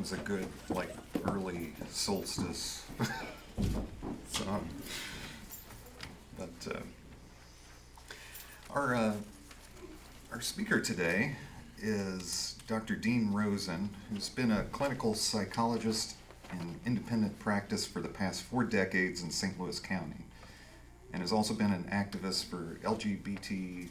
becomes a good, like, early solstice song. But our speaker today is Dr. Dean Rosen, who's been a clinical psychologist in independent practice for the past 4 decades in St. Louis County, and has also been an activist for LGBT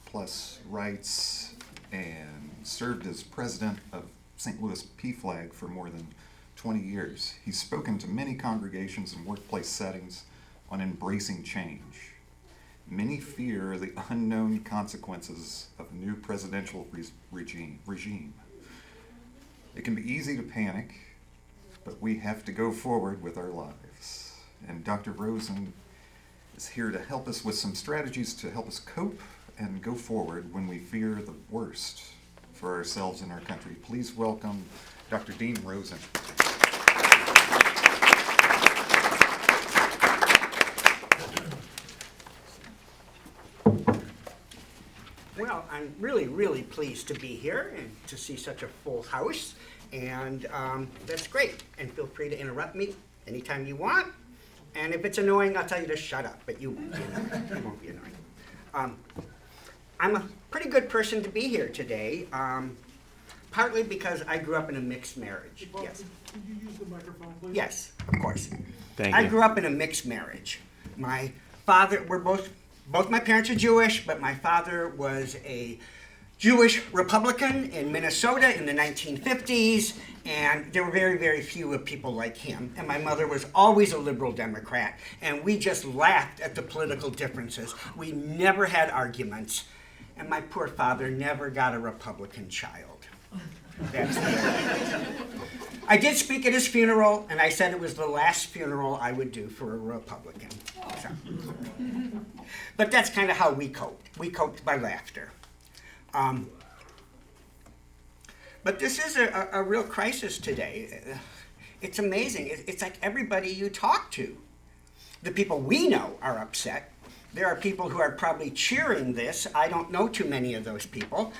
plus rights and served as president of St. Louis PFLAG for more than 20 years. He's spoken to many congregations and workplace settings on embracing change. Many fear the unknown consequences of a new presidential regime. It can be easy to panic, but we have to go forward with our lives. And Dr. Rosen is here to help us with some strategies to help us cope and go forward when we fear the worst for ourselves and our country. Please welcome Dr. Dean Rosen. Well, I'm really, really pleased to be here and to see such a full house, and that's great. And feel free to interrupt me anytime you want. And if it's annoying, I'll tell you to shut up, but you won't be annoying. I'm a pretty good person to be here today, partly because I grew up in a mixed marriage. Bob, Yes. Could you use the microphone, please? Yes, of course. Thank I you. grew up in a mixed marriage. My father, both my parents are Jewish, but my father was a Jewish Republican in Minnesota in the 1950s, and there were very, very few of people like him. And my mother was always a liberal Democrat, and we just laughed at the political differences. We never had arguments, and my poor father never got a Republican child. That's I did speak at his funeral, and I said it was the last funeral I would do for a Republican. So. But that's kind of how we coped. We coped by laughter. But this is a real crisis today. It's amazing. It's like everybody you talk to, the people we know are upset. There are people who are probably cheering this. I don't know too many of those people.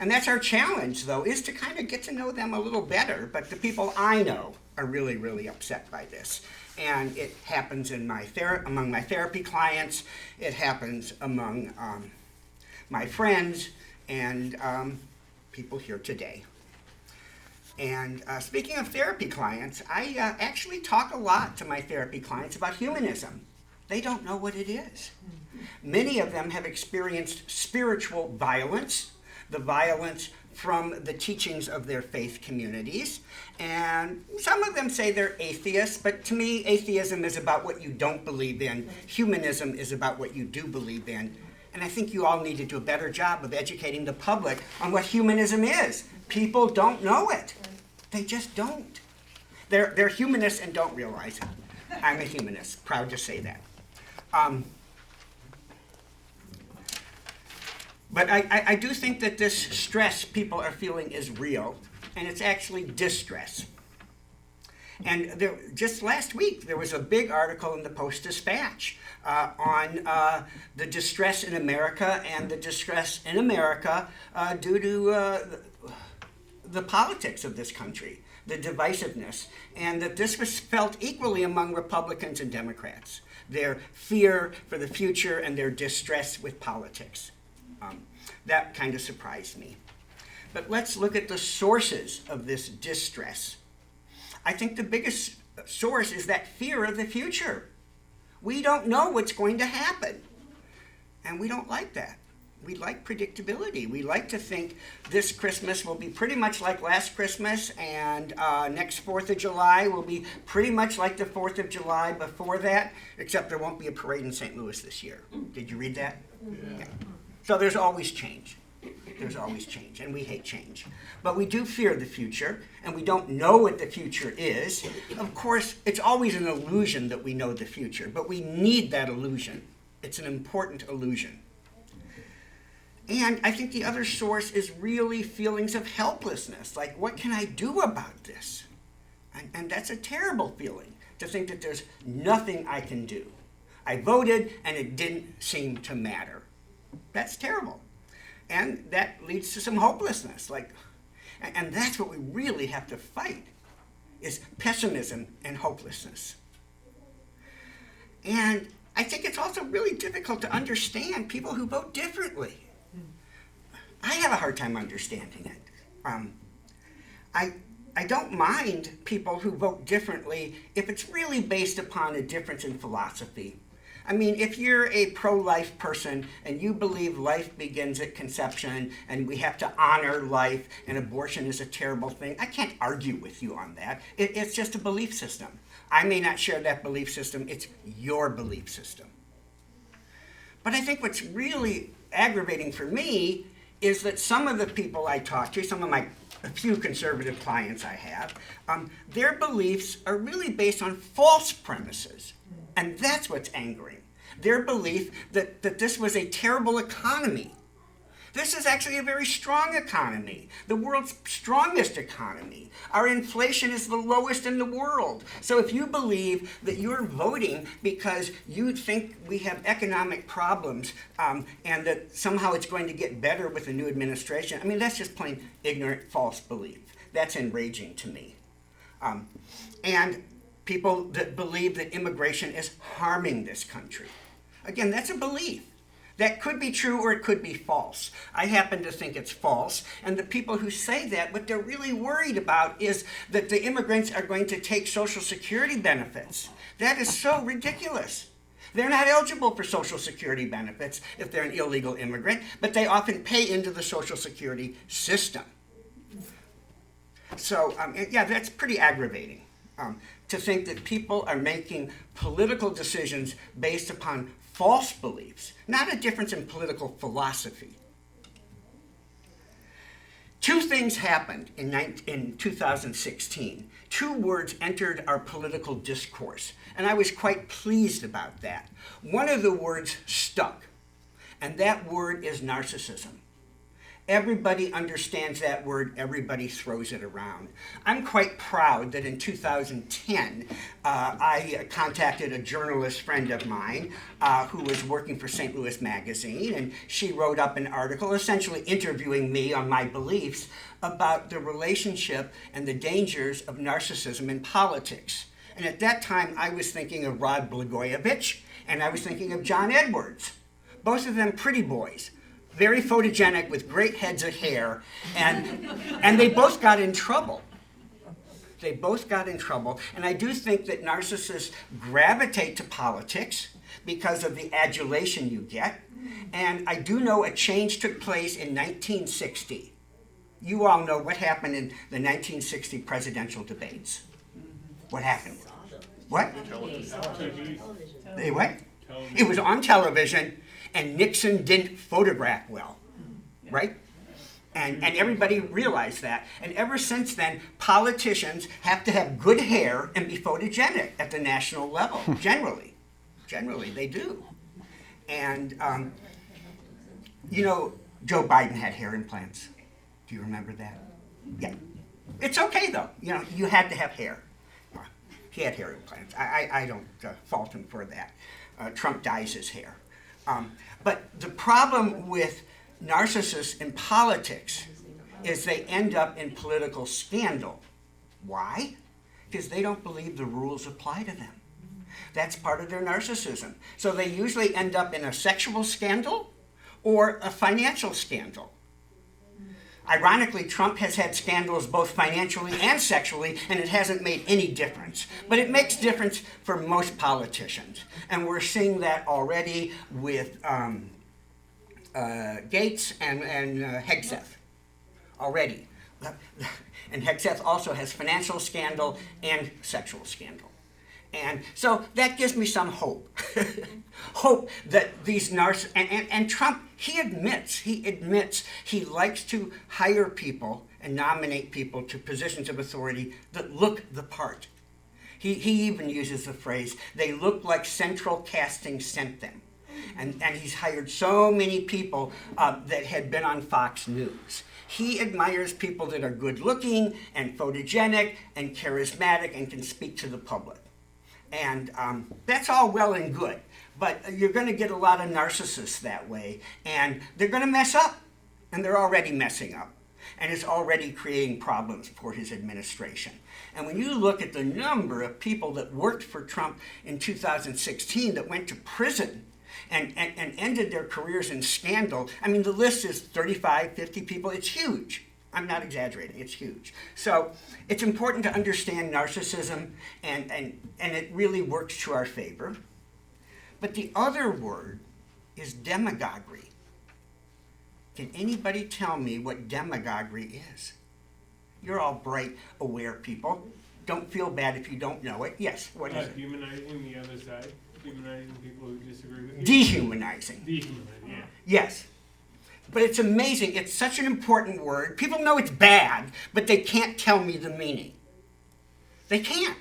And that's our challenge, though, is to kind of get to know them a little better. But the people I know are really, really upset by this. And it happens in among my therapy clients. It happens among my friends and people here today. And speaking of therapy clients, I actually talk a lot to my therapy clients about humanism. They don't know what it is. Many of them have experienced spiritual violence, the violence from the teachings of their faith communities. And some of them say they're atheists, but to me, atheism is about what you don't believe in. Humanism is about what you do believe in. And I think you all need to do a better job of educating the public on what humanism is. People don't know it. They just don't. They're humanists and don't realize it. I'm a humanist, proud to say that. But I do think that this stress people are feeling is real, and it's actually distress. And just last week, there was a big article in the Post-Dispatch on the distress in America and the distress in America due to the politics of this country, the divisiveness, and that this was felt equally among Republicans and Democrats, their fear for the future and their distress with politics. That kind of surprised me. But let's look at the sources of this distress. I think the biggest source is that fear of the future. We don't know what's going to happen, and we don't like that. We like predictability. We like to think this Christmas will be pretty much like last Christmas, and next 4th of July will be pretty much like the 4th of July before that, except there won't be a parade in St. Louis this year. Did you read that? Yeah. So there's always change. There's always change, and we hate change. But we do fear the future, and we don't know what the future is. Of course, it's always an illusion that we know the future, but we need that illusion. It's an important illusion. And I think the other source is really feelings of helplessness, like, what can I do about this? And that's a terrible feeling, to think that there's nothing I can do. I voted, and it didn't seem to matter. That's terrible. And that leads to some hopelessness. And that's what we really have to fight, is pessimism and hopelessness. And I think it's also really difficult to understand people who vote differently. I have a hard time understanding it. I don't mind people who vote differently if it's really based upon a difference in philosophy. I mean, if you're a pro-life person and you believe life begins at conception and we have to honor life and abortion is a terrible thing, I can't argue with you on that. It's just a belief system. I may not share that belief system. It's your belief system. But I think what's really aggravating for me is that some of the people I talk to, a few conservative clients I have, their beliefs are really based on false premises. And that's what's angering. Their belief that this was a terrible economy. This is actually a very strong economy, the world's strongest economy. Our inflation is the lowest in the world. So if you believe that you're voting because you think we have economic problems and that somehow it's going to get better with the new administration, I mean, that's just plain ignorant, false belief. That's enraging to me. And people that believe that immigration is harming this country. Again, that's a belief. That could be true or it could be false. I happen to think it's false. And the people who say that, what they're really worried about is that the immigrants are going to take Social Security benefits. That is so ridiculous. They're not eligible for Social Security benefits if they're an illegal immigrant, but they often pay into the Social Security system. So, yeah, that's pretty aggravating. To think that people are making political decisions based upon false beliefs, not a difference in political philosophy. Two things happened in 2016. Two words entered our political discourse, and I was quite pleased about that. One of the words stuck, and that word is narcissism. Everybody understands that word, everybody throws it around. I'm quite proud that in 2010, I contacted a journalist friend of mine who was working for St. Louis Magazine, and she wrote up an article essentially interviewing me on my beliefs about the relationship and the dangers of narcissism in politics. And at that time, I was thinking of Rod Blagojevich, and I was thinking of John Edwards, both of them pretty boys. Very photogenic with great heads of hair, and they both got in trouble. They both got in trouble, and I do think that narcissists gravitate to politics because of the adulation you get, and I do know a change took place in 1960. You all know what happened in the 1960 presidential debates. What happened? What? They what? It was on television. And Nixon didn't photograph well, right? And everybody realized that. And ever since then, politicians have to have good hair and be photogenic at the national level, generally. Generally, they do. And, Joe Biden had hair implants. Do you remember that? Yeah. It's okay, though. You had to have hair. He had hair implants. I don't fault him for that. Trump dyes his hair. But the problem with narcissists in politics is they end up in political scandal. Why? Because they don't believe the rules apply to them. That's part of their narcissism. So they usually end up in a sexual scandal or a financial scandal. Ironically, Trump has had scandals both financially and sexually, and it hasn't made any difference. But it makes difference for most politicians. And we're seeing that already with Gates and Hegseth. Already. And Hegseth also has financial scandal and sexual scandal. And so that gives me some hope. Hope that these and Trump, he admits he likes to hire people and nominate people to positions of authority that look the part. He even uses the phrase, they look like Central Casting sent them. And he's hired so many people that had been on Fox News. He admires people that are good looking and photogenic and charismatic and can speak to the public. And that's all well and good, but you're going to get a lot of narcissists that way, and they're going to mess up, and they're already messing up. and is already creating problems for his administration. And when you look at the number of people that worked for Trump in 2016 that went to prison and ended their careers in scandal, I mean, the list is 35, 50 people. It's huge. I'm not exaggerating. It's huge. So it's important to understand narcissism, and it really works to our favor. But the other word is demagoguery. Can anybody tell me what demagoguery is? You're all bright, aware people. Don't feel bad if you don't know it. Yes, what is it? Humanizing the other side. Humanizing people who disagree with you. Dehumanizing. Dehumanizing, yeah. Yes. But it's amazing. It's such an important word. People know it's bad, but they can't tell me the meaning. They can't.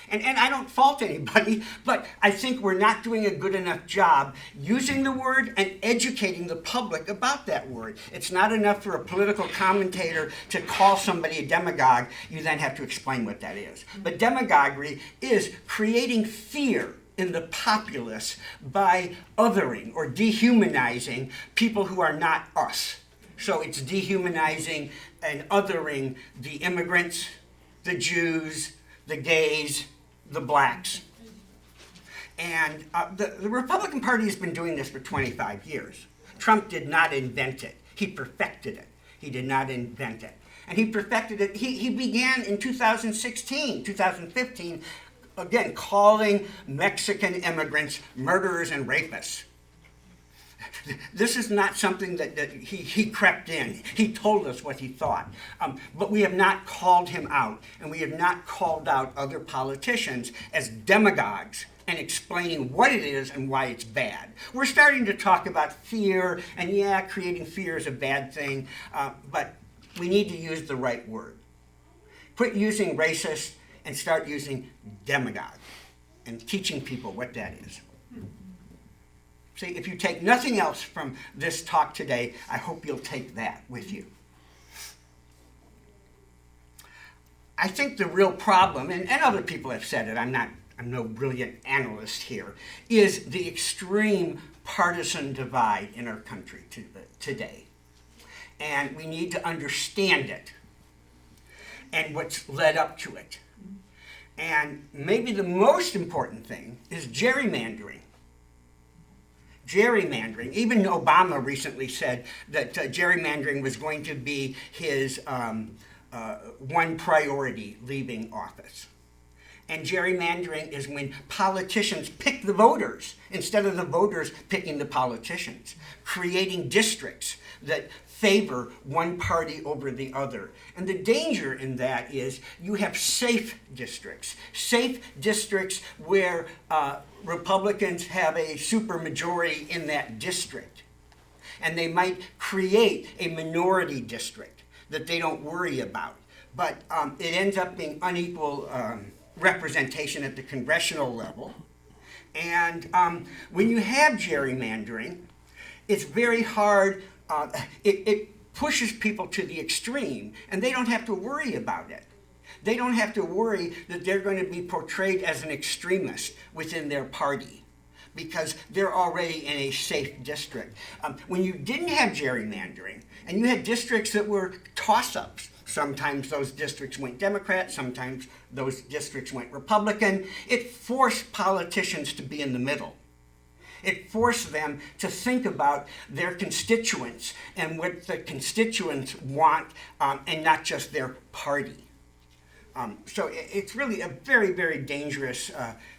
And I don't fault anybody, but I think we're not doing a good enough job using the word and educating the public about that word. It's not enough for a political commentator to call somebody a demagogue. You then have to explain what that is. But demagoguery is creating fear in the populace by othering or dehumanizing people who are not us. So it's dehumanizing and othering the immigrants, the Jews, the gays, the blacks. And the Republican Party has been doing this for 25 years. Trump did not invent it. He perfected it. He did not invent it. And he perfected it. He began in 2016, 2015, again, calling Mexican immigrants murderers and rapists. This is not something that he crept in. He told us what he thought. But we have not called him out, and we have not called out other politicians as demagogues and explaining what it is and why it's bad. We're starting to talk about fear, and yeah, creating fear is a bad thing, but we need to use the right word. Quit using racist and start using demagogue and teaching people what that is. See, if you take nothing else from this talk today, I hope you'll take that with you. I think the real problem, and other people have said it, I'm no brilliant analyst here, is the extreme partisan divide in our country today. And we need to understand it and what's led up to it. And maybe the most important thing is gerrymandering. Gerrymandering. Even Obama recently said that gerrymandering was going to be his one priority leaving office. And gerrymandering is when politicians pick the voters instead of the voters picking the politicians, creating districts that favor one party over the other. And the danger in that is you have safe districts where Republicans have a supermajority in that district. And they might create a minority district that they don't worry about. But it ends up being unequal representation at the congressional level. And when you have gerrymandering, it's very hard. It pushes people to the extreme, and they don't have to worry about it. They don't have to worry that they're going to be portrayed as an extremist within their party because they're already in a safe district. When you didn't have gerrymandering, and you had districts that were toss-ups, sometimes those districts went Democrat, sometimes those districts went Republican, it forced politicians to be in the middle. It forced them to think about their constituents and what the constituents want, and not just their party. So it's really a very, very dangerous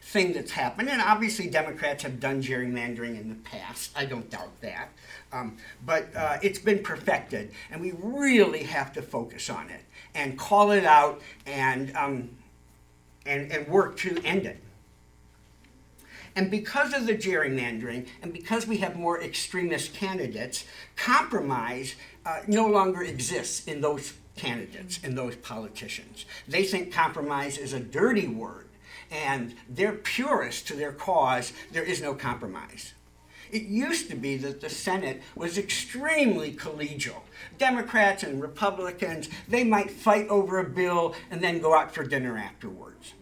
thing that's happened. And obviously Democrats have done gerrymandering in the past. I don't doubt that. But it's been perfected. And we really have to focus on it and call it out and work to end it. And because of the gerrymandering, and because we have more extremist candidates, compromise no longer exists in those candidates and those politicians. They think compromise is a dirty word, and they're purist to their cause. There is no compromise. It used to be that the Senate was extremely collegial. Democrats and Republicans, they might fight over a bill and then go out for dinner afterwards.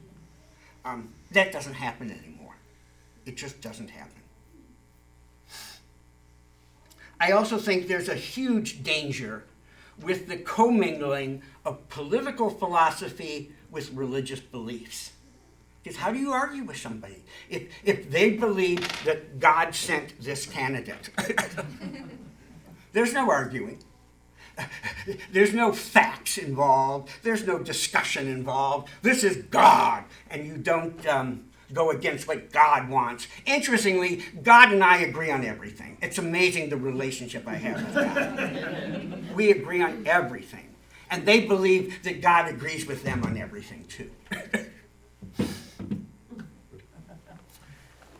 That doesn't happen anymore. It just doesn't happen. I also think there's a huge danger with the commingling of political philosophy with religious beliefs. Because how do you argue with somebody if they believe that God sent this candidate? There's no arguing. There's no facts involved. There's no discussion involved. This is God, and you don't go against what God wants. Interestingly, God and I agree on everything. It's amazing the relationship I have with God. We agree on everything. And they believe that God agrees with them on everything, too.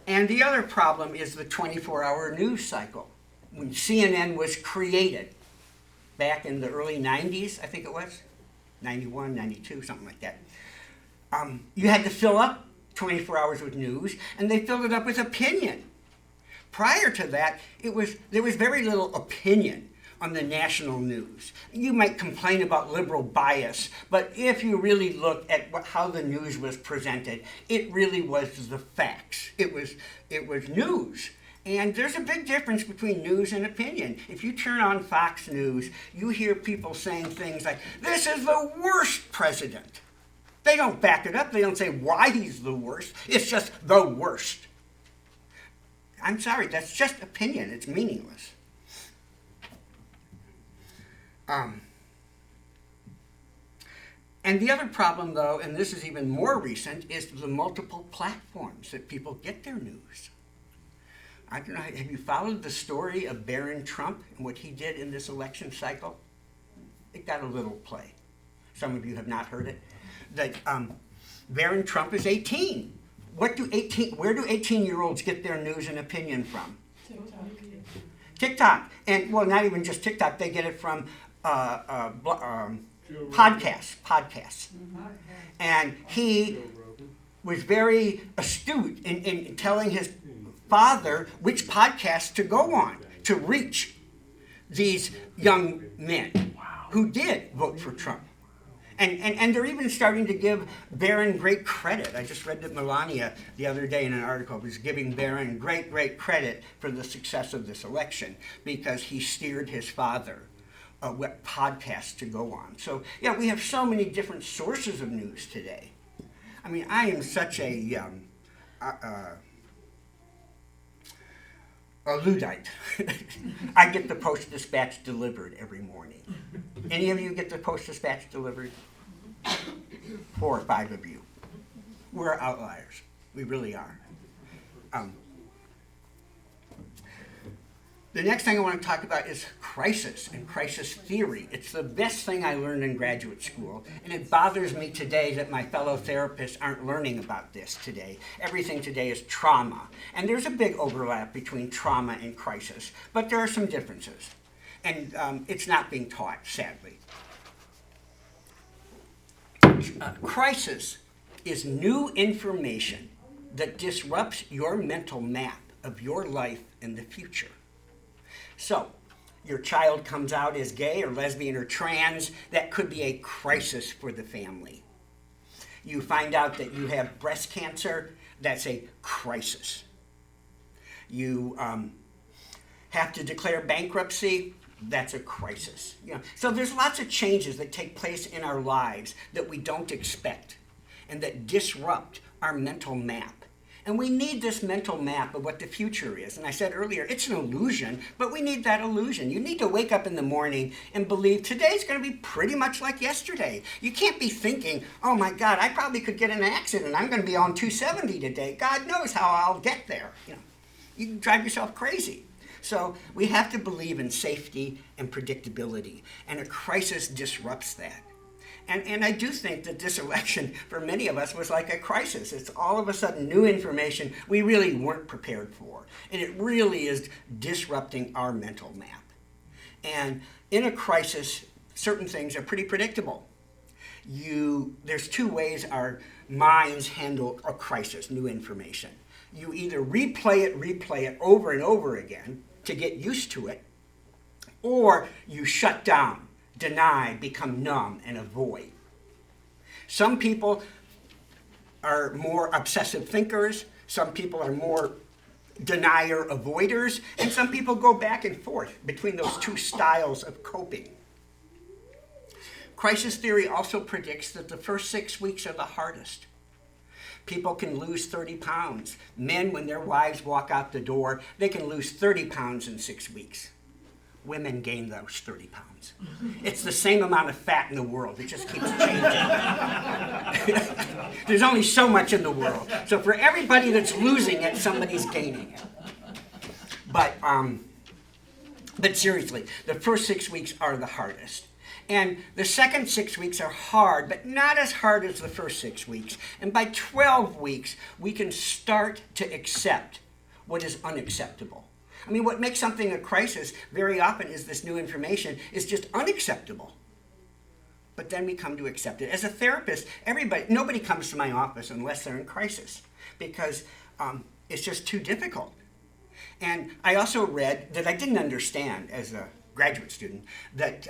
And the other problem is the 24-hour news cycle. When CNN was created, back in the early 90s, I think it was, 91, 92, something like that, you had to fill up 24 hours with news, and they filled it up with opinion. Prior to that, there was very little opinion on the national news. You might complain about liberal bias, but if you really look at how the news was presented, it really was the facts. It was news. And there's a big difference between news and opinion. If you turn on Fox News, you hear people saying things like, "This is the worst president." They don't back it up. They don't say why he's the worst. It's just the worst. I'm sorry, that's just opinion. It's meaningless. And the other problem, though, and this is even more recent, is the multiple platforms that people get their news. I don't know, have you followed the story of Barron Trump and what he did in this election cycle? It got a little play. Some of you have not heard it. That Barron Trump is 18. Where do 18-year-olds get their news and opinion from? TikTok. And, well, not even just TikTok. They get it from podcasts. And he was very astute in telling his father which podcast to go on to reach these young men who did vote for Trump. And they're even starting to give Barron great credit. I just read that Melania the other day in an article was giving Barron great credit for the success of this election because he steered his father what podcasts to go on. So, yeah, we have so many different sources of news today. I mean, I am such a Luddite. I get the Post-Dispatch delivered every morning. Any of you get the Post-Dispatch delivered? 4 or 5 of you. We're outliers. We really are. The next thing I want to talk about is crisis and crisis theory. It's the best thing I learned in graduate school, and it bothers me today that my fellow therapists aren't learning about this today. Everything today is trauma, and there's a big overlap between trauma and crisis, but there are some differences, and it's not being taught, sadly. Crisis is new information that disrupts your mental map of your life and the future. So, your child comes out as gay or lesbian or trans, that could be a crisis for the family. You find out that you have breast cancer, that's a crisis. You have to declare bankruptcy, that's a crisis. You know, so there's lots of changes that take place in our lives that we don't expect and that disrupt our mental map. And we need this mental map of what the future is. And I said earlier, it's an illusion, but we need that illusion. You need to wake up in the morning and believe today's going to be pretty much like yesterday. You can't be thinking, oh my God, I probably could get in an accident. I'm going to be on 270 today. God knows how I'll get there. You can drive yourself crazy. So we have to believe in safety and predictability. And a crisis disrupts that. And I do think that this election, for many of us, was like a crisis. It's all of a sudden new information we really weren't prepared for. And it really is disrupting our mental map. And in a crisis, certain things are pretty predictable. There's 2 ways our minds handle a crisis, new information. You either replay it over and over again to get used to it, or you shut down, deny, become numb, and avoid. Some people are more obsessive thinkers, some people are more denier avoiders, and some people go back and forth between those 2 styles of coping. Crisis theory also predicts that the first 6 weeks are the hardest. People can lose 30 pounds. Men, when their wives walk out the door, they can lose 30 pounds in 6 weeks. Women gain those 30 pounds. It's the same amount of fat in the world. It just keeps changing. There's only so much in the world. So for everybody that's losing it, somebody's gaining it. But seriously, the first 6 weeks are the hardest. And the second 6 weeks are hard, but not as hard as the first 6 weeks. And by 12 weeks, we can start to accept what is unacceptable. I mean, what makes something a crisis very often is this new information is just unacceptable. But then we come to accept it. As a therapist, nobody comes to my office unless they're in crisis because it's just too difficult. And I also read that I didn't understand as a graduate student that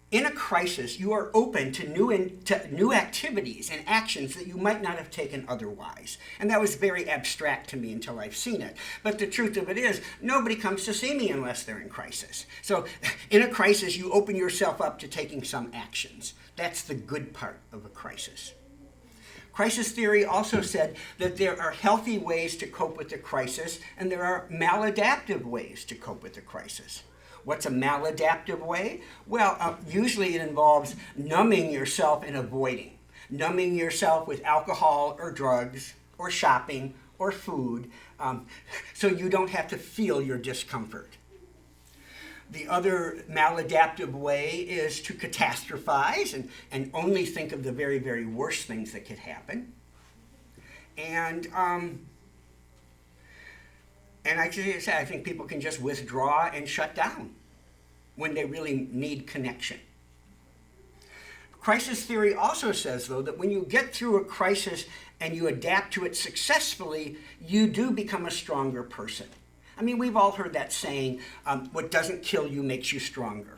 in a crisis you are open to new activities and actions that you might not have taken otherwise. And that was very abstract to me until I've seen it. But the truth of it is, nobody comes to see me unless they're in crisis. So in a crisis, you open yourself up to taking some actions. That's the good part of a crisis. Crisis theory also said that there are healthy ways to cope with the crisis, and there are maladaptive ways to cope with the crisis. What's a maladaptive way? Well, usually it involves numbing yourself and avoiding. Numbing yourself with alcohol or drugs or shopping or food so you don't have to feel your discomfort. The other maladaptive way is to catastrophize and only think of the very, very worst things that could happen. And I think people can just withdraw and shut down when they really need connection. Crisis theory also says, though, that when you get through a crisis and you adapt to it successfully, you do become a stronger person. I mean, we've all heard that saying, what doesn't kill you makes you stronger.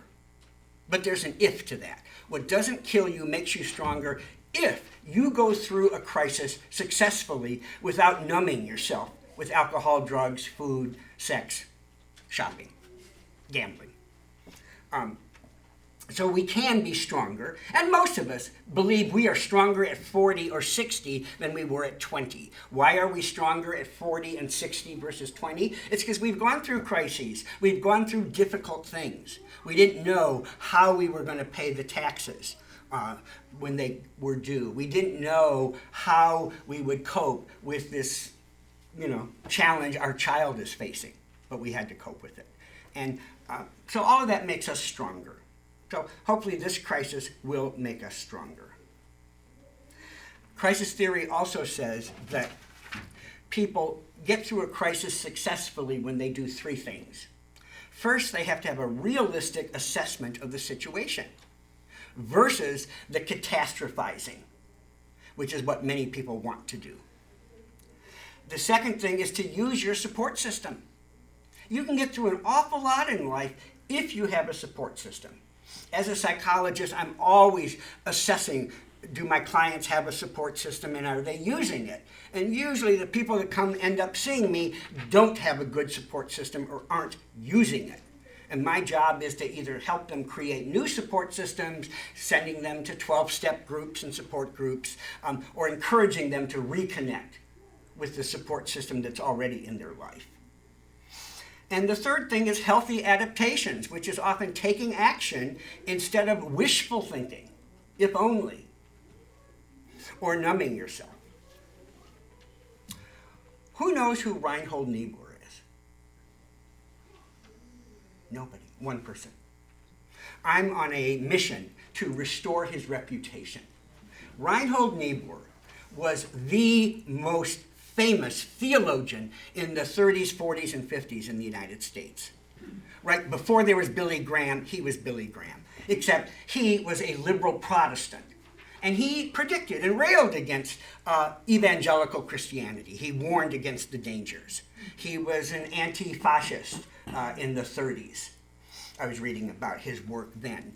But there's an if to that. What doesn't kill you makes you stronger if you go through a crisis successfully without numbing yourself with alcohol, drugs, food, sex, shopping, gambling. So we can be stronger, and most of us believe we are stronger at 40 or 60 than we were at 20. Why are we stronger at 40 and 60 versus 20? It's because we've gone through crises. We've gone through difficult things. We didn't know how we were going to pay the taxes when they were due. We didn't know how we would cope with this challenge our child is facing, but we had to cope with it. And so all of that makes us stronger. So hopefully this crisis will make us stronger. Crisis theory also says that people get through a crisis successfully when they do three things. First, they have to have a realistic assessment of the situation versus the catastrophizing, which is what many people want to do. The second thing is to use your support system. You can get through an awful lot in life if you have a support system. As a psychologist, I'm always assessing, do my clients have a support system and are they using it? And usually the people that come end up seeing me don't have a good support system or aren't using it. And my job is to either help them create new support systems, sending them to 12-step groups and support groups, or encouraging them to reconnect with the support system that's already in their life. And the third thing is healthy adaptations, which is often taking action instead of wishful thinking, if only, or numbing yourself. Who knows who Reinhold Niebuhr is? Nobody, one person. I'm on a mission to restore his reputation. Reinhold Niebuhr was the most famous theologian in the 30s, 40s, and 50s in the United States. Right before there was Billy Graham, he was Billy Graham, except he was a liberal Protestant. And he predicted and railed against evangelical Christianity. He warned against the dangers. He was an anti-fascist in the 30s. I was reading about his work then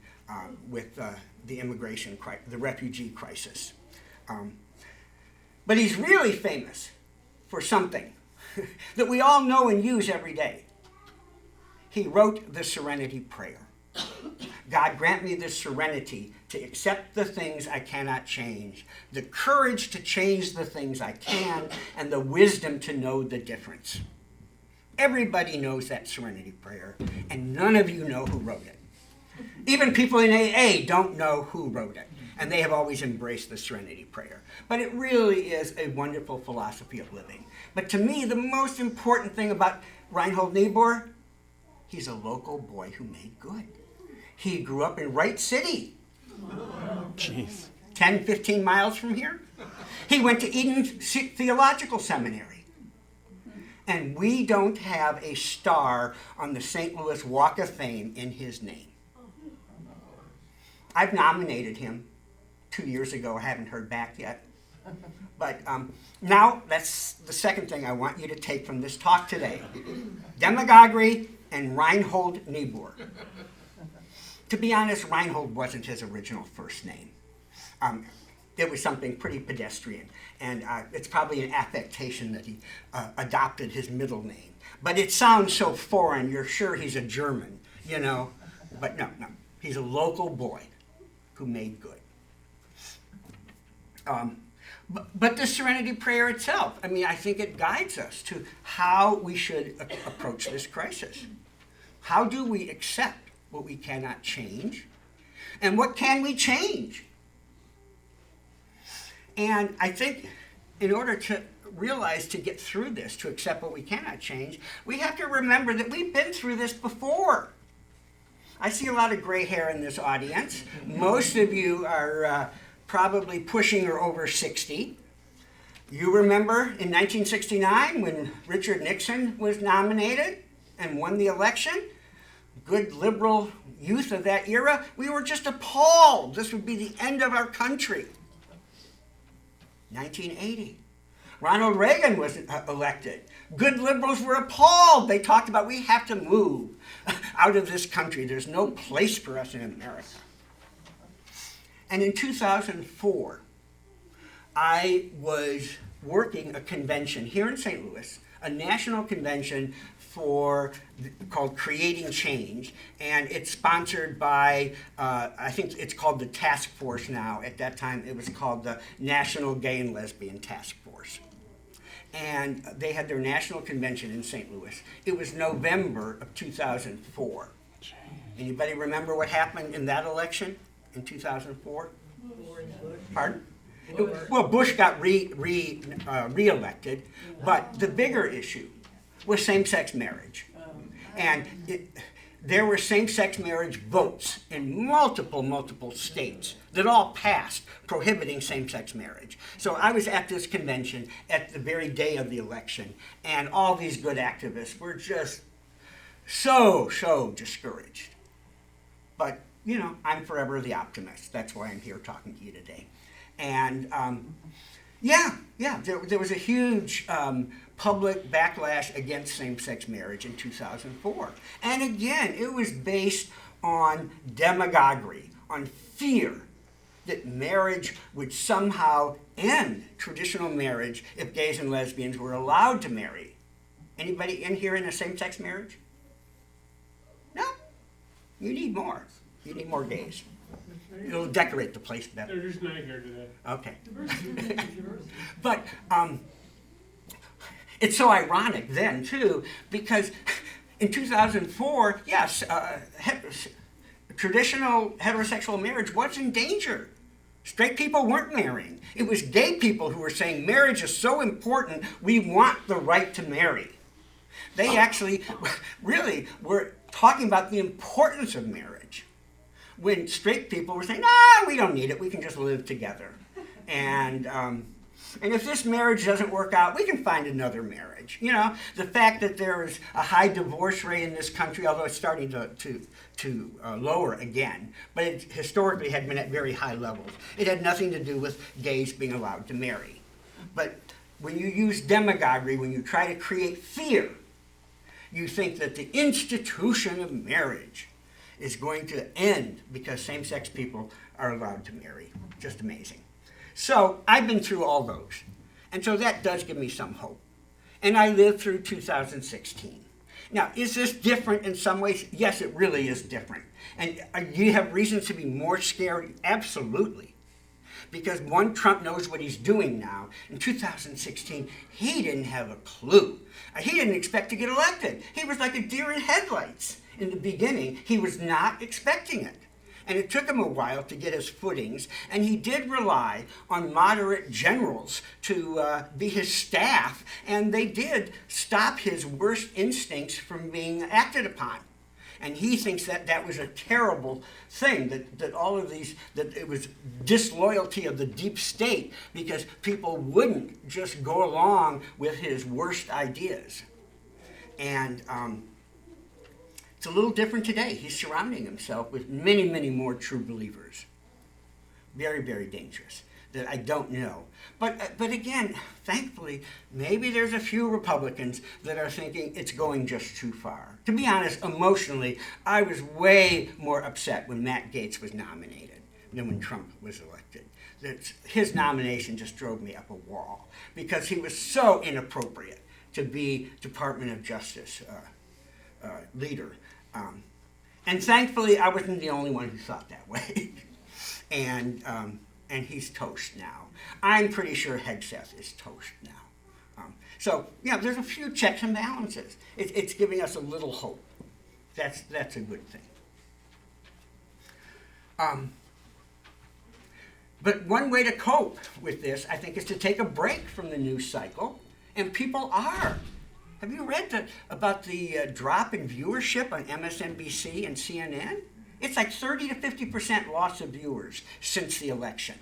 with the refugee crisis. But he's really famous for something that we all know and use every day. He wrote the Serenity Prayer. God, grant me the serenity to accept the things I cannot change, the courage to change the things I can, and the wisdom to know the difference. Everybody knows that serenity prayer, and none of you know who wrote it. Even people in AA don't know who wrote it, and they have always embraced the serenity prayer. But it really is a wonderful philosophy of living. But to me, the most important thing about Reinhold Niebuhr, he's a local boy who made good. He grew up in Wright City. Jeez. 10, 15 miles from here. He went to Eden Theological Seminary. And we don't have a star on the St. Louis Walk of Fame in his name. I've nominated him 2 years ago. I haven't heard back yet. But now that's the second thing I want you to take from this talk today. Demagoguery and Reinhold Niebuhr. To be honest, Reinhold wasn't his original first name. It was something pretty pedestrian, and it's probably an affectation that he adopted his middle name. But it sounds so foreign, you're sure he's a German, you know. But no, he's a local boy who made good. But the Serenity Prayer itself, I mean, I think it guides us to how we should approach this crisis. How do we accept what we cannot change? And what can we change? And I think in order to realize, to get through this, to accept what we cannot change, we have to remember that we've been through this before. I see a lot of gray hair in this audience. Most of you are probably pushing or over 60. You remember in 1969 when Richard Nixon was nominated and won the election? Good liberal youth of that era, we were just appalled. This would be the end of our country. 1980. Ronald Reagan was elected. Good liberals were appalled. They talked about we have to move out of this country. There's no place for us in America. And in 2004, I was working a convention here in St. Louis, a national convention called Creating Change, and it's sponsored by, I think it's called the Task Force now. At that time, it was called the National Gay and Lesbian Task Force. And they had their national convention in St. Louis. It was November of 2004. Anybody remember what happened in that election in 2004? Pardon? Well, Bush got re-elected, but the bigger issue was same-sex marriage. And there were same-sex marriage votes in multiple states that all passed prohibiting same-sex marriage. So I was at this convention at the very day of the election, and all these good activists were just so discouraged. But, you know, I'm forever the optimist. That's why I'm here talking to you today. And there was a huge public backlash against same-sex marriage in 2004. And again, it was based on demagoguery, on fear that marriage would somehow end traditional marriage if gays and lesbians were allowed to marry. Anybody in here in a same-sex marriage? No? You need more. You need more gays. It'll decorate the place better. They're just not here today. Okay. But it's so ironic then, too, because in 2004, yes, traditional heterosexual marriage was in danger. Straight people weren't marrying. It was gay people who were saying marriage is so important, we want the right to marry. They actually really were talking about the importance of marriage, when straight people were saying, "No, we don't need it. We can just live together. And if this marriage doesn't work out, we can find another marriage." You know, the fact that there is a high divorce rate in this country, although it's starting to lower again, but it historically had been at very high levels. It had nothing to do with gays being allowed to marry. But when you use demagoguery, when you try to create fear, you think that the institution of marriage is going to end because same-sex people are allowed to marry. Just amazing. So I've been through all those. And so that does give me some hope. And I lived through 2016. Now, is this different in some ways? Yes, it really is different. And do you have reasons to be more scared? Absolutely. Because one, Trump knows what he's doing now. In 2016, he didn't have a clue. He didn't expect to get elected. He was like a deer in headlights. In the beginning, he was not expecting it. And it took him a while to get his footings, and he did rely on moderate generals to be his staff, and they did stop his worst instincts from being acted upon. And he thinks that that was a terrible thing, that all of these, that it was disloyalty of the deep state because people wouldn't just go along with his worst ideas. And it's a little different today. He's surrounding himself with many, many more true believers. Very, very dangerous that I don't know. But again, thankfully, maybe there's a few Republicans that are thinking it's going just too far. To be honest, emotionally, I was way more upset when Matt Gaetz was nominated than when Trump was elected. His nomination just drove me up a wall because he was so inappropriate to be Department of Justice leader. And thankfully, I wasn't the only one who thought that way. And he's toast now. I'm pretty sure Hegseth is toast now. So, yeah, there's a few checks and balances. It's giving us a little hope. That's a good thing. But one way to cope with this, I think, is to take a break from the news cycle, and people are. Have you read about the drop in viewership on MSNBC and CNN? It's like 30 to 50% loss of viewers since the election.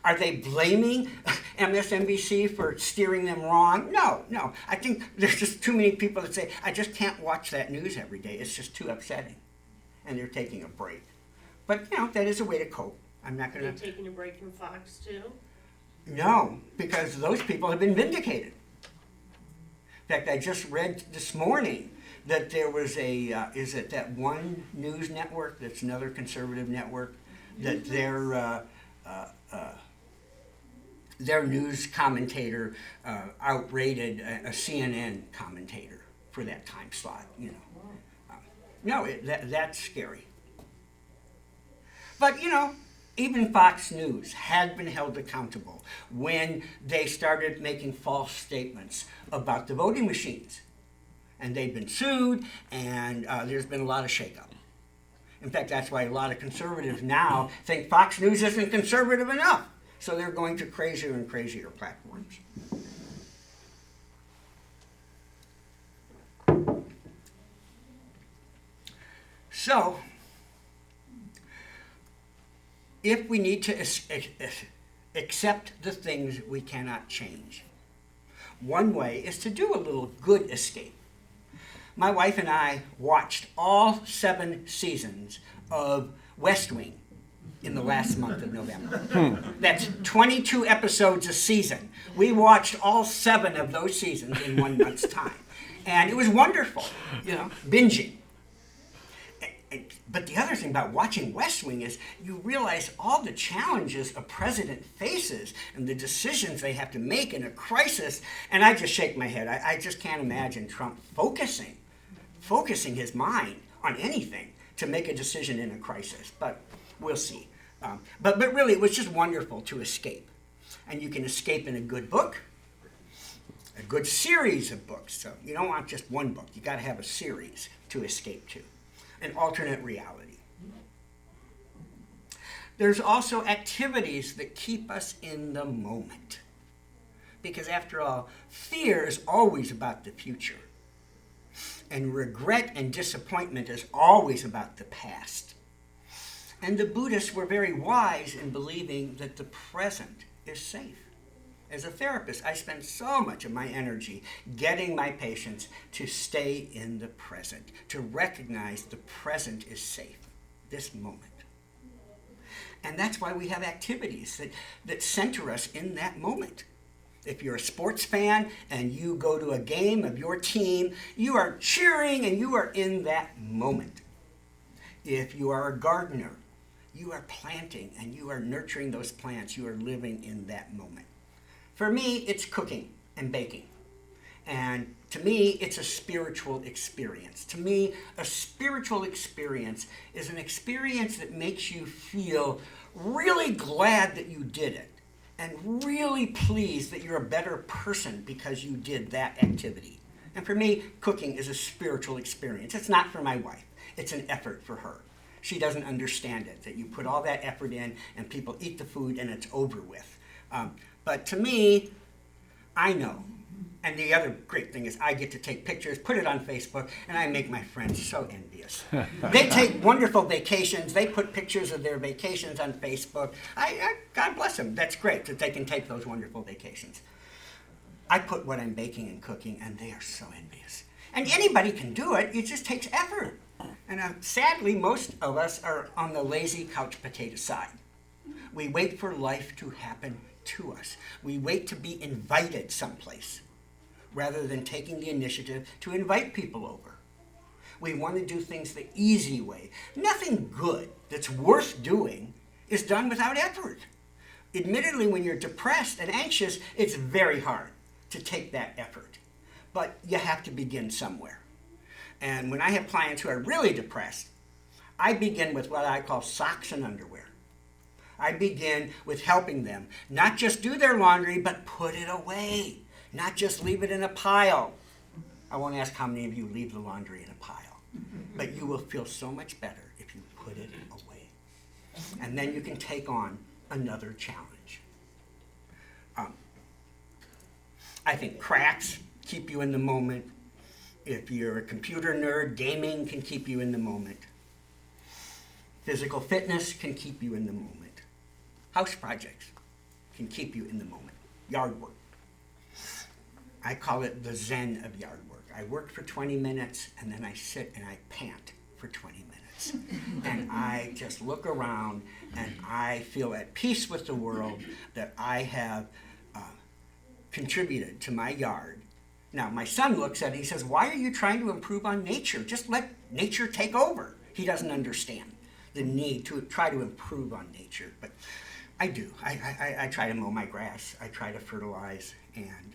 Are they blaming MSNBC for steering them wrong? No. I think there's just too many people that say, I just can't watch that news every day. It's just too upsetting. And they're taking a break. But, that is a way to cope. I'm not going to... Are you taking a break from Fox, too? No, because those people have been vindicated. In fact, I just read this morning that there was is it that one news network that's another conservative network, that their news commentator outrated a CNN commentator for that time slot, that's scary. But, even Fox News had been held accountable when they started making false statements about the voting machines. And they've been sued, and there's been a lot of shakeup. In fact, that's why a lot of conservatives now think Fox News isn't conservative enough. So they're going to crazier and crazier platforms. So, if we need to accept the things we cannot change, one way is to do a little good escape. My wife and I watched all 7 seasons of West Wing in the last month of November. That's 22 episodes a season. We watched all 7 of those seasons in 1 month's time. And it was wonderful, binging. But the other thing about watching West Wing is you realize all the challenges a president faces and the decisions they have to make in a crisis. And I just shake my head. I just can't imagine Trump focusing his mind on anything to make a decision in a crisis. But we'll see. But really, it was just wonderful to escape. And you can escape in a good book, a good series of books. So you don't want just one book. You got to have a series to escape to. An alternate reality. There's also activities that keep us in the moment. Because after all, fear is always about the future. And regret and disappointment is always about the past. And the Buddhists were very wise in believing that the present is safe. As a therapist, I spend so much of my energy getting my patients to stay in the present, to recognize the present is safe, this moment. And that's why we have activities that center us in that moment. If you're a sports fan and you go to a game of your team, you are cheering and you are in that moment. If you are a gardener, you are planting and you are nurturing those plants. You are living in that moment. For me, it's cooking and baking. And to me, it's a spiritual experience. To me, a spiritual experience is an experience that makes you feel really glad that you did it and really pleased that you're a better person because you did that activity. And for me, cooking is a spiritual experience. It's not for my wife. It's an effort for her. She doesn't understand it, that you put all that effort in and people eat the food and it's over with. But to me, I know. And the other great thing is I get to take pictures, put it on Facebook, and I make my friends so envious. They take wonderful vacations. They put pictures of their vacations on Facebook. God bless them. That's great that they can take those wonderful vacations. I put what I'm baking and cooking, and they are so envious. And anybody can do it. It just takes effort. And sadly, most of us are on the lazy couch potato side. We wait for life to happen to us. We wait to be invited someplace rather than taking the initiative to invite people over. We want to do things the easy way. Nothing good that's worth doing is done without effort. Admittedly, when you're depressed and anxious, it's very hard to take that effort. But you have to begin somewhere. And when I have clients who are really depressed, I begin with what I call socks and underwear. I begin with helping them not just do their laundry, but put it away. Not just leave it in a pile. I won't ask how many of you leave the laundry in a pile. But you will feel so much better if you put it away. And then you can take on another challenge. I think crafts keep you in the moment. If you're a computer nerd, gaming can keep you in the moment. Physical fitness can keep you in the moment. House projects can keep you in the moment. Yard work. I call it the zen of yard work. I work for 20 minutes and then I sit and I pant for 20 minutes. And I just look around and I feel at peace with the world that I have contributed to my yard. Now, my son looks at it and he says, "Why are you trying to improve on nature? Just let nature take over." He doesn't understand the need to try to improve on nature, but I do. I try to mow my grass. I try to fertilize, and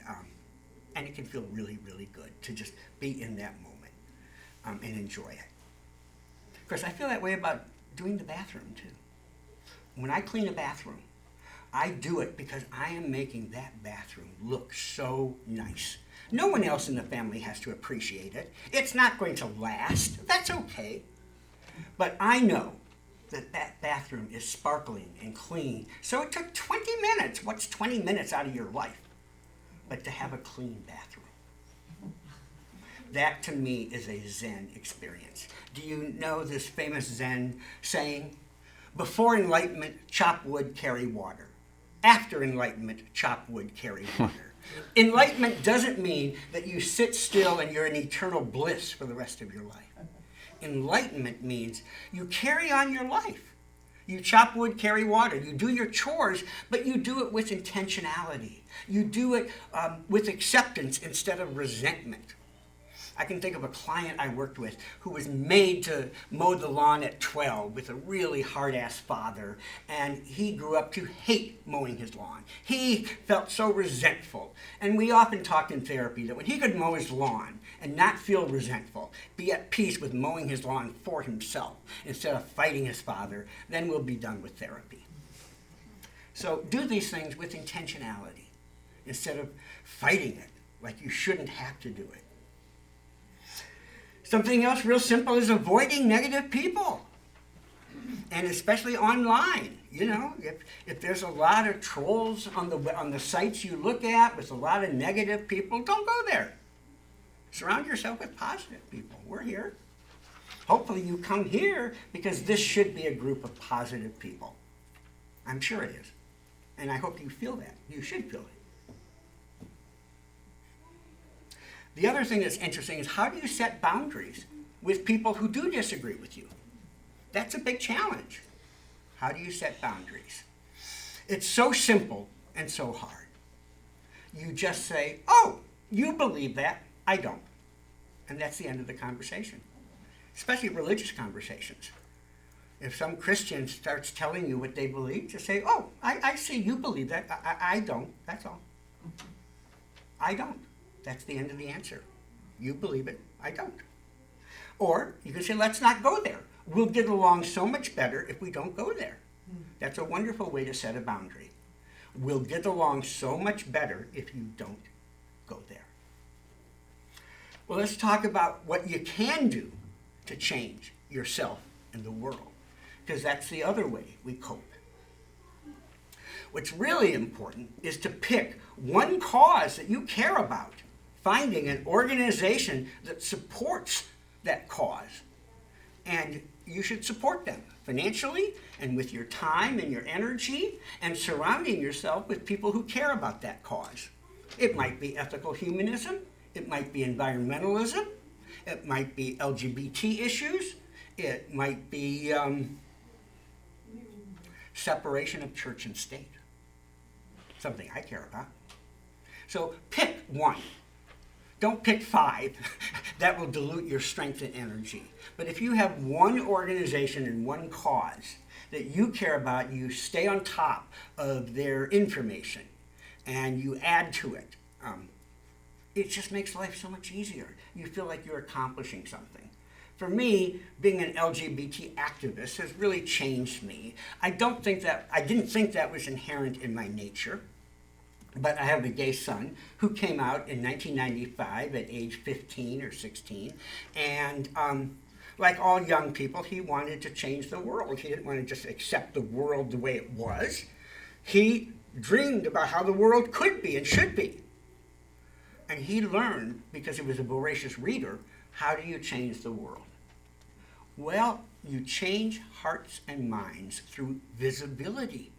it can feel really, really good to just be in that moment and enjoy it. Of course, I feel that way about doing the bathroom, too. When I clean a bathroom, I do it because I am making that bathroom look so nice. No one else in the family has to appreciate it. It's not going to last. That's okay. But I know that that bathroom is sparkling and clean. So it took 20 minutes. What's 20 minutes out of your life? But to have a clean bathroom. That to me is a Zen experience. Do you know this famous Zen saying? Before enlightenment, chop wood, carry water. After enlightenment, chop wood, carry water. Enlightenment doesn't mean that you sit still and you're in eternal bliss for the rest of your life. Enlightenment means you carry on your life. You chop wood, carry water. You do your chores, but you do it with intentionality. You do it with acceptance instead of resentment. I can think of a client I worked with who was made to mow the lawn at 12 with a really hard-ass father, and he grew up to hate mowing his lawn. He felt so resentful. And we often talked in therapy that when he could mow his lawn and not feel resentful, be at peace with mowing his lawn for himself instead of fighting his father, then we'll be done with therapy. So do these things with intentionality instead of fighting it like you shouldn't have to do it. Something else real simple is avoiding negative people. And especially online. You know, if there's a lot of trolls on the sites you look at with a lot of negative people, don't go there. Surround yourself with positive people. We're here. Hopefully you come here because this should be a group of positive people. I'm sure it is. And I hope you feel that. You should feel it. The other thing that's interesting is how do you set boundaries with people who do disagree with you? That's a big challenge. How do you set boundaries? It's so simple and so hard. You just say, "Oh, you believe that, I don't." And that's the end of the conversation, especially religious conversations. If some Christian starts telling you what they believe, just say, "Oh, I see you believe that, I don't, that's all. I don't." That's the end of the answer. You believe it, I don't. Or you can say, let's not go there. We'll get along so much better if we don't go there. That's a wonderful way to set a boundary. We'll get along so much better if you don't go there. Well, let's talk about what you can do to change yourself and the world, because that's the other way we cope. What's really important is to pick one cause that you care about, finding an organization that supports that cause, and you should support them financially and with your time and your energy, and surrounding yourself with people who care about that cause. It might be ethical humanism, it might be environmentalism, it might be LGBT issues, it might be separation of church and state, something I care about. So pick one. Don't pick 5. That will dilute your strength and energy. But if you have one organization and one cause that you care about, you stay on top of their information and you add to it, it just makes life so much easier. You feel like you're accomplishing something. For me, being an LGBT activist has really changed me. I didn't think that was inherent in my nature. But I have a gay son who came out in 1995 at age 15 or 16. And like all young people, he wanted to change the world. He didn't want to just accept the world the way it was. He dreamed about how the world could be and should be. And he learned, because he was a voracious reader, how do you change the world? Well, you change hearts and minds through visibility,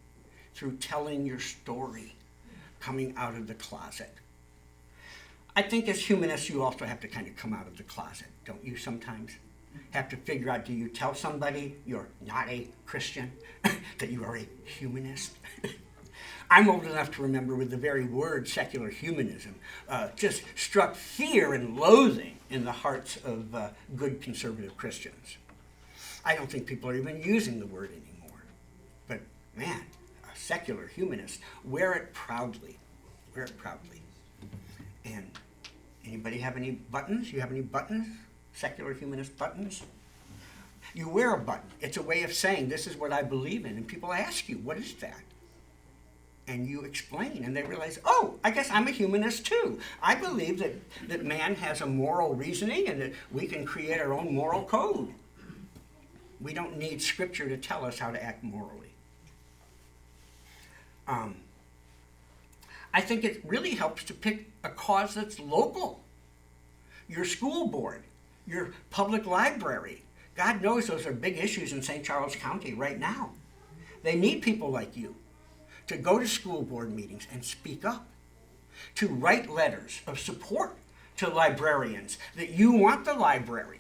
through telling your story, coming out of the closet. I think as humanists, you also have to kind of come out of the closet, don't you sometimes? Have to figure out, do you tell somebody you're not a Christian, that you are a humanist? I'm old enough to remember with the very word secular humanism just struck fear and loathing in the hearts of good conservative Christians. I don't think people are even using the word anymore. But man, a secular humanist, wear it proudly. Wear it proudly. And anybody have any buttons? You have any buttons? Secular humanist buttons? You wear a button. It's a way of saying, this is what I believe in. And people ask you, what is that? And you explain, and they realize, oh, I guess I'm a humanist too. I believe that man has a moral reasoning and that we can create our own moral code. We don't need scripture to tell us how to act morally. I think it really helps to pick a cause that's local. Your school board, your public library. God knows those are big issues in St. Charles County right now. They need people like you to go to school board meetings and speak up, to write letters of support to librarians, that you want the library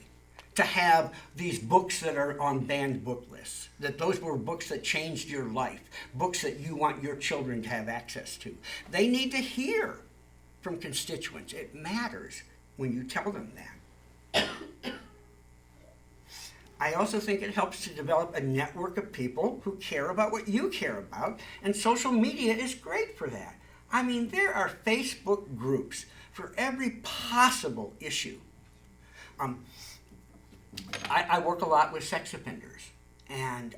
to have these books that are on banned book lists, that those were books that changed your life, books that you want your children to have access to. They need to hear from constituents. It matters when you tell them that. I also think it helps to develop a network of people who care about what you care about, and social media is great for that. I mean, there are Facebook groups for every possible issue. I work a lot with sex offenders, and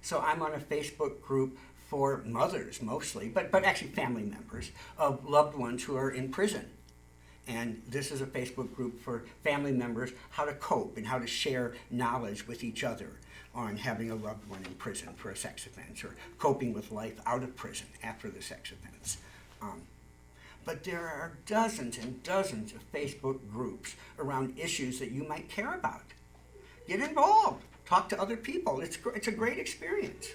so I'm on a Facebook group for mothers mostly, but actually family members of loved ones who are in prison. And this is a Facebook group for family members, how to cope and how to share knowledge with each other on having a loved one in prison for a sex offense, or coping with life out of prison after the sex offense. But there are dozens and dozens of Facebook groups around issues that you might care about. Get involved. Talk to other people. It's a great experience.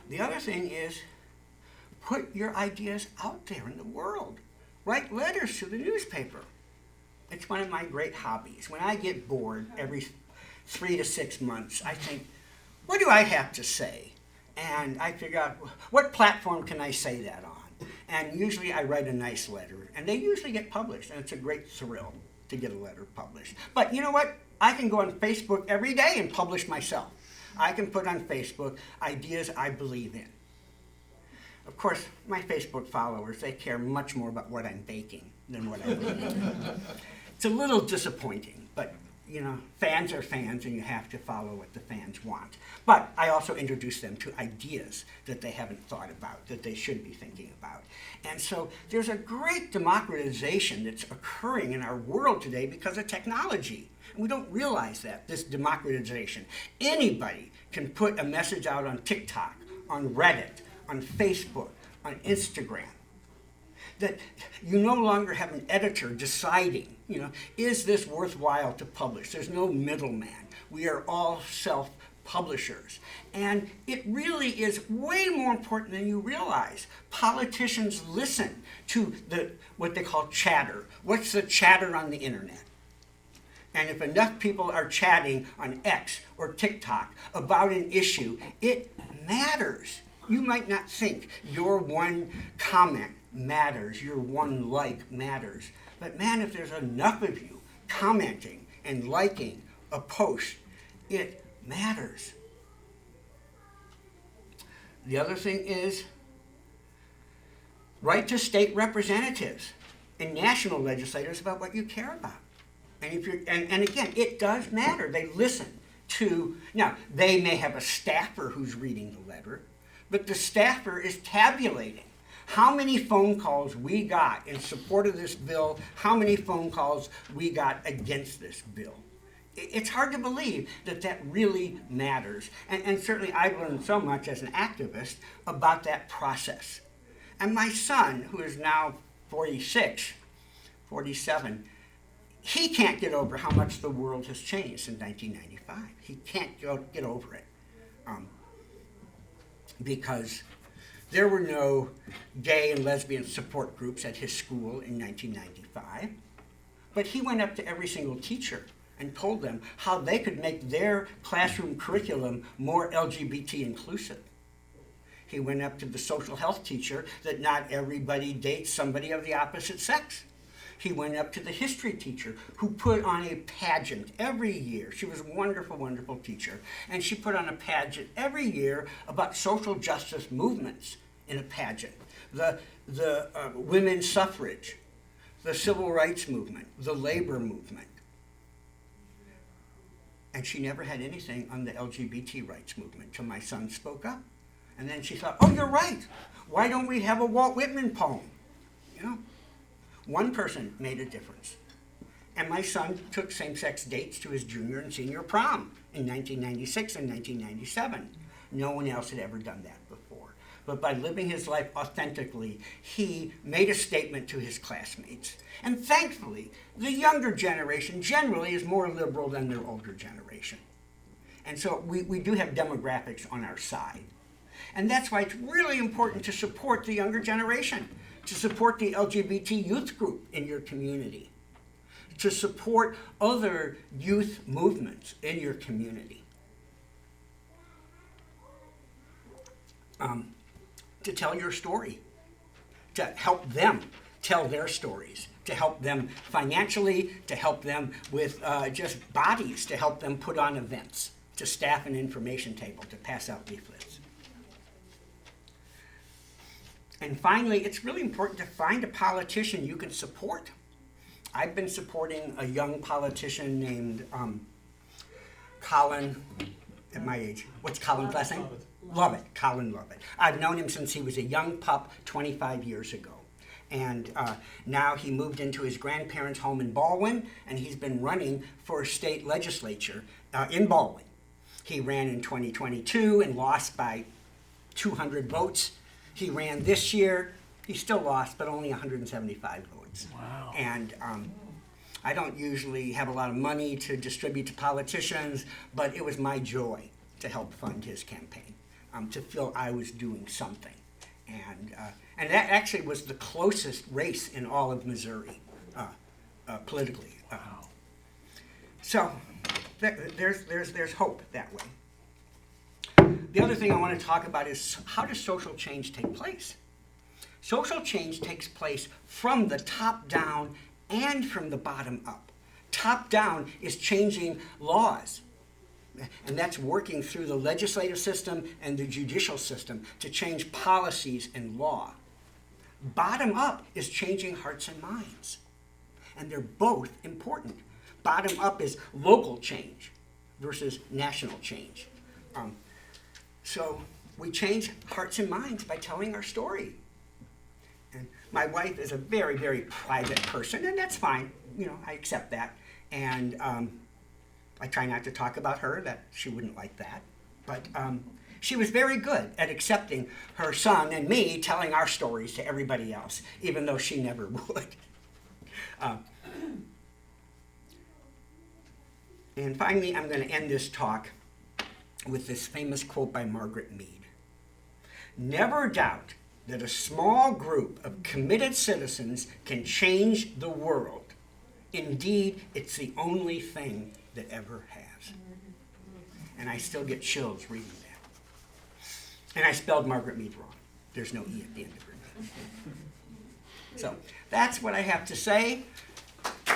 The other thing is, put your ideas out there in the world. Write letters to the newspaper. It's one of my great hobbies. When I get bored every 3 to 6 months, I think, what do I have to say? And I figure out, what platform can I say that on? And usually I write a nice letter, and they usually get published, and it's a great thrill to get a letter published. But you know what? I can go on Facebook every day and publish myself. I can put on Facebook ideas I believe in. Of course, my Facebook followers, they care much more about what I'm baking than what I'm eating. It's a little disappointing, but you know, fans are fans and you have to follow what the fans want. But I also introduce them to ideas that they haven't thought about, that they should be thinking about. And so there's a great democratization that's occurring in our world today because of technology. And we don't realize that, this democratization. Anybody can put a message out on TikTok, on Reddit, on Facebook, on Instagram. That you no longer have an editor deciding, you know, is this worthwhile to publish? There's no middleman. We are all self-publishers. And it really is way more important than you realize. Politicians listen to what they call chatter. What's the chatter on the internet? And if enough people are chatting on X or TikTok about an issue, it matters. You might not think your one comment matters, your one like matters. But man, if there's enough of you commenting and liking a post, it matters. The other thing is, write to state representatives and national legislators about what you care about. And if you're, and again, it does matter. They listen to, now, they may have a staffer who's reading the letter, but the staffer is tabulating how many phone calls we got in support of this bill, how many phone calls we got against this bill. It's hard to believe that that really matters. And certainly I've learned so much as an activist about that process. And my son, who is now 46, 47, he can't get over how much the world has changed since 1995. He can't get over it. Because there were no gay and lesbian support groups at his school in 1995. But he went up to every single teacher and told them how they could make their classroom curriculum more LGBT inclusive. He went up to the social health teacher that not everybody dates somebody of the opposite sex. He went up to the history teacher who put on a pageant every year. She was a wonderful, wonderful teacher. And she put on a pageant every year about social justice movements in a pageant. The women's suffrage, the civil rights movement, the labor movement. And she never had anything on the LGBT rights movement till my son spoke up. And then she thought, oh, you're right. Why don't we have a Walt Whitman poem? You know? One person made a difference. And my son took same-sex dates to his junior and senior prom in 1996 and 1997. No one else had ever done that before. But by living his life authentically, he made a statement to his classmates. And thankfully, the younger generation generally is more liberal than their older generation. And so we do have demographics on our side. And that's why it's really important to support the younger generation, to support the LGBT youth group in your community, to support other youth movements in your community, to tell your story, to help them tell their stories, to help them financially, to help them with just bodies, to help them put on events, to staff an information table, to pass out leaflets. And finally, it's really important to find a politician you can support. I've been supporting a young politician named Colin, at my age. What's Colin's last name? Lovett, Colin Lovett. I've known him since he was a young pup 25 years ago. And now he moved into his grandparents' home in Baldwin, and he's been running for state legislature in Baldwin. He ran in 2022 and lost by 200 votes. He ran this year. He still lost, but only 175 votes. Wow. And I don't usually have a lot of money to distribute to politicians, but it was my joy to help fund his campaign, to feel I was doing something. And that actually was the closest race in all of Missouri, politically. Wow. So there's hope that way. The other thing I want to talk about is, how does social change take place? Social change takes place from the top down and from the bottom up. Top down is changing laws. And that's working through the legislative system and the judicial system to change policies and law. Bottom up is changing hearts and minds. And they're both important. Bottom up is local change versus national change. So we change hearts and minds by telling our story. And my wife is a very, very private person, and that's fine. You know, I accept that. And I try not to talk about her, that she wouldn't like that. But she was very good at accepting her son and me telling our stories to everybody else, even though she never would. And finally, I'm going to end this talk with this famous quote by Margaret Mead. Never doubt that a small group of committed citizens can change the world. Indeed, it's the only thing that ever has. And I still get chills reading that. And I spelled Margaret Mead wrong. There's no E at the end of her name. So that's what I have to say.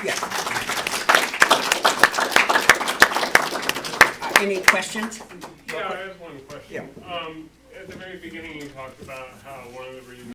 Yes. Any questions? Yeah, I have one question. Yeah. At the very beginning, you talked about how one of the reasons